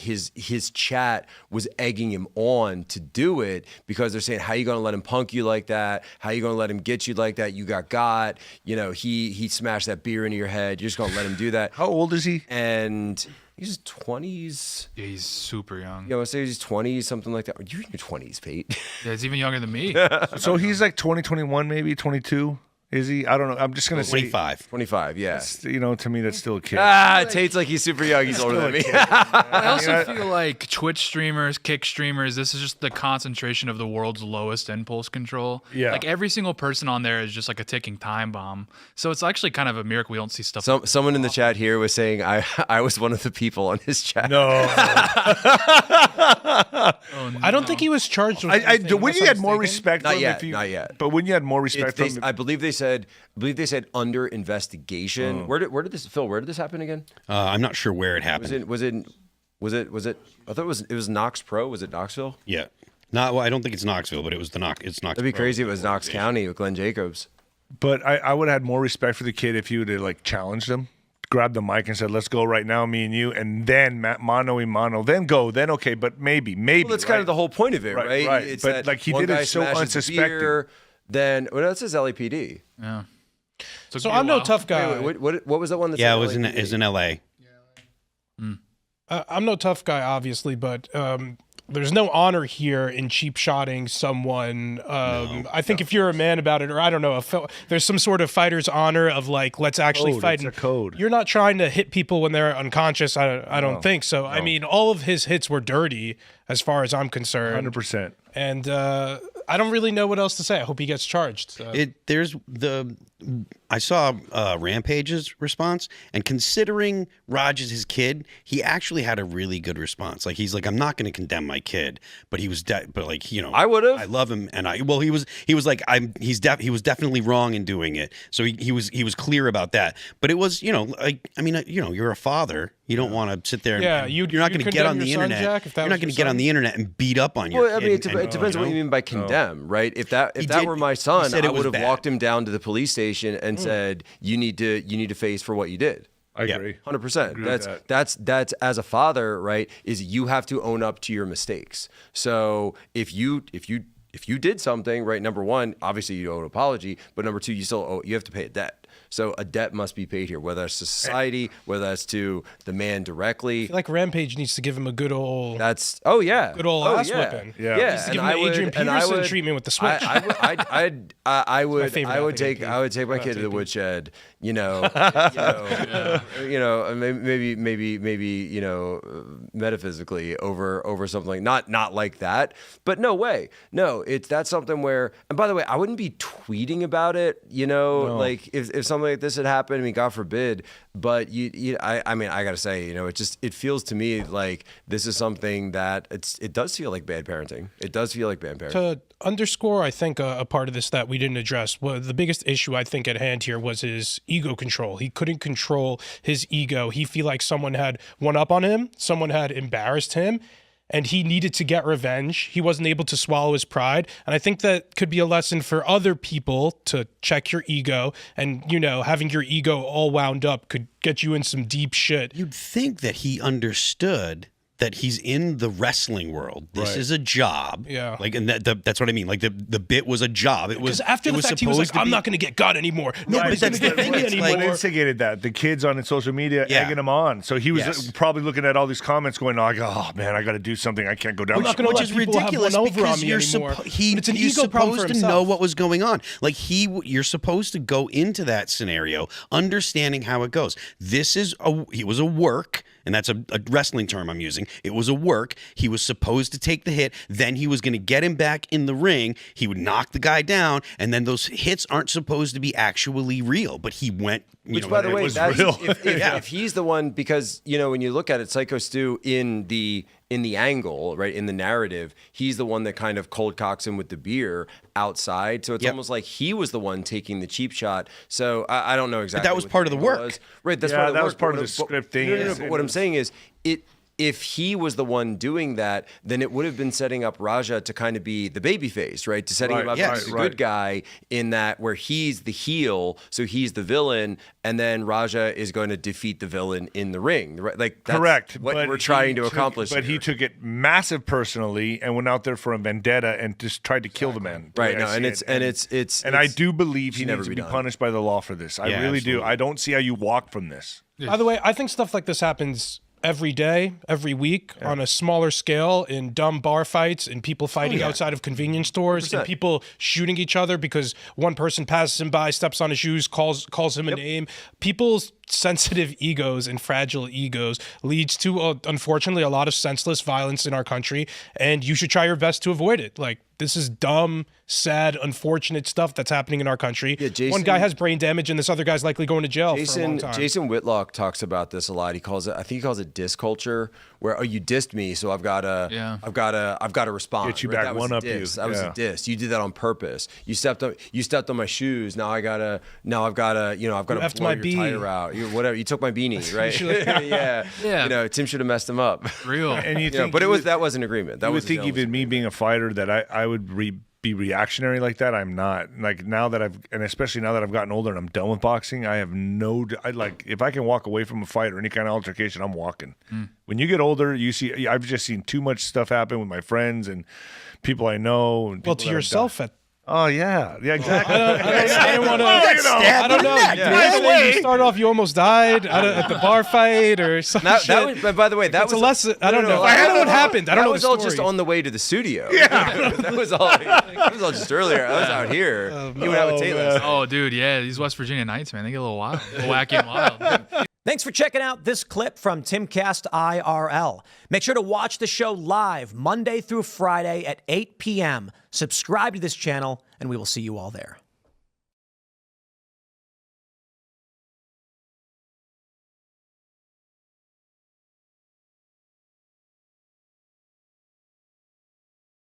his chat was egging him on to do it because they're saying, how you going to let him punk you like that? How you going to let him get you like that? You got, you know, he smashed that beer into your head. You're just going to let him do that. How old is he? And he's 20s. Yeah, he's super young. Yeah, I would say he's 20s, something like that. You're in your 20s, Pete. Yeah, he's even younger than me. So he's like 21, maybe 22. Is he? I don't know. I'm just gonna say 25, yeah. You know, to me, that's still a kid. Tate's like he's super young. He's older than me. I also feel like Twitch streamers, Kick streamers, this is just the concentration of the world's lowest impulse control. Yeah. Like every single person on there is just like a ticking time bomb. So it's actually kind of a miracle we don't see stuff. Someone in the chat here was saying I was one of the people on his chat. No. Oh, no. I don't think he was charged with anything, When unless you I'm had more mistaken. respect Not from yet, him, not yet. But when you had more respect from him, I believe they said under investigation. Where did this happen again? I'm not sure where it happened. Was it? I thought it was Knox Pro. Was it Knoxville? Yeah. Well, I don't think it's Knoxville, but it's Knox. That'd be crazy if it was Knox County with Glenn Jacobs. but I would have had more respect for the kid if you would have like challenged him, grabbed the mic and said, "Let's go right now, me and you," and then mano a mano, then go, then okay, but maybe. Well, that's kind of the whole point of it, Right, right? right. It's But, that like, he one did it guy so smashes the unsuspecting. beer, then that says LAPD. Yeah. So I'm no tough guy. Wait, what was that one? That Yeah, said it was LAPD? in L.A. I'm no tough guy, obviously, but there's no honor here in cheap shotting someone. I think if you're a man about it, or I don't know, there's some sort of fighter's honor of like, let's actually Code, fight. it's a code. You're not trying to hit people when they're unconscious. I don't think so. I mean, all of his hits were dirty as far as I'm concerned. 100%. And I don't really know what else to say. I hope he gets charged. I saw Rampage's response, and considering Raj is his kid, he actually had a really good response. Like he's like, I'm not going to condemn my kid, but he was, but like you know, I would have. I love him, and he was like, he was definitely wrong in doing it. So he was clear about that. But it was, you know, like I mean, you know, you're a father. You don't want to sit there. And, you're not going to get on the internet. You're not going to get on the internet and beat up on your kid. Well, I mean, it depends on what you mean by condemn, right? If that were my son, I would have walked him down to the police station and said, "You need to face for what you did." I agree. 100%. That's as a father, right? Is you have to own up to your mistakes. So if you did something, right? Number one, obviously you owe an apology, but number two, you have to pay a debt. So a debt must be paid here, whether that's to society, whether that's to the man directly. I feel like Rampage needs to give him a good old good old ass whipping. Yeah. Needs to give him the Adrian Peterson treatment with the switch. I would take my kid to the woodshed, maybe metaphysically over something not like that, but no way, no, that's something where, and by the way, I wouldn't be tweeting about it, like if something like this had happened, I mean, God forbid, but I mean, I gotta say, it feels to me like this is something that it does feel like bad parenting. It does feel like bad parenting. To underscore, I think a part of this that we didn't address, well, the biggest issue I think at hand here was his ego control. He couldn't control his ego. He felt like someone had one up on him, someone had embarrassed him, and he needed to get revenge. He wasn't able to swallow his pride. And I think that could be a lesson for other people to check your ego. And, having your ego all wound up could get you in some deep shit. You'd think that he understood that he's in the wrestling world. This is a job. Yeah. Like, and that's what I mean. Like the bit was a job. It was after the fact he was like, I'm not going to get got anymore. Nobody's going to get me anymore. What instigated that? The kids on social media egging him on. So he was probably looking at all these comments going, oh man, I got to do something. I can't go down. I'm not going to let is people ridiculous have one over on because me anymore. It's an he's ego problem for supposed to himself. know what was going on. Like you're supposed to go into that scenario understanding how it goes. He was a work, and that's a wrestling term I'm using. It was a work. He was supposed to take the hit. Then he was going to get him back in the ring. He would knock the guy down, and then those hits aren't supposed to be actually real. But he went. Which, by the way, if he's the one, because when you look at it, SykoStu in the angle, right, in the narrative, he's the one that kind of cold cocks him with the beer outside. So it's almost like he was the one taking the cheap shot. So I don't know exactly. But that was part of the work, right? That's part of the work. That was part of the scripting. No, but what I'm saying is if he was the one doing that, then it would have been setting up Raja to kind of be the baby face, right? To setting him up as the good guy in that where he's the heel, so he's the villain, and then Raja is going to defeat the villain in the ring, right? Like that's correct. what but we're trying to accomplish. But he took it massive personally and went out there for a vendetta and just tried to kill the man. Right. No, and I do believe he needs to be punished by the law for this. I really do. I don't see how you walk from this. By the way, I think stuff like this happens every day, every week, on a smaller scale, in dumb bar fights, and people fighting outside of convenience stores, 100%. And people shooting each other because one person passes him by, steps on his shoes, calls him a name. People's sensitive egos and fragile egos leads to, unfortunately, a lot of senseless violence in our country, and you should try your best to avoid it. Like, this is dumb, sad, unfortunate stuff that's happening in our country. Yeah, one guy has brain damage, and this other guy's likely going to jail for a long time. Jason Whitlock talks about this a lot. He calls it, I think he calls it diss culture, where you dissed me, so I've got to respond. Get you back, one up you. That was a diss. You did that on purpose. You stepped on my shoes. Now I've got to blow your tire out. Whatever. You took my beanie, right? Yeah. Tim should have messed him up. Real. And that was an agreement. That you was would think even me being a fighter that I would be reactionary like that. I'm not. Like now that especially now that I've gotten older and I'm done with boxing, I have if I can walk away from a fight or any kind of altercation, I'm walking. When you get older, I've just seen too much stuff happen with my friends and people I know. And to yourself Oh yeah, exactly. I don't want to. I don't know. You start off, you almost died at the bar fight or something. But by the way, that was a lesson. I don't know. I don't know what happened. I don't know. That was all just on the way to the studio. Yeah, that was all just earlier. I was out here. You went out with Taylor. Oh, dude, yeah, these West Virginia nights, man, they get a little wild, a little wacky and wild. Thanks for checking out this clip from Timcast IRL. Make sure to watch the show live Monday through Friday at 8 p.m. Subscribe to this channel, and we will see you all there.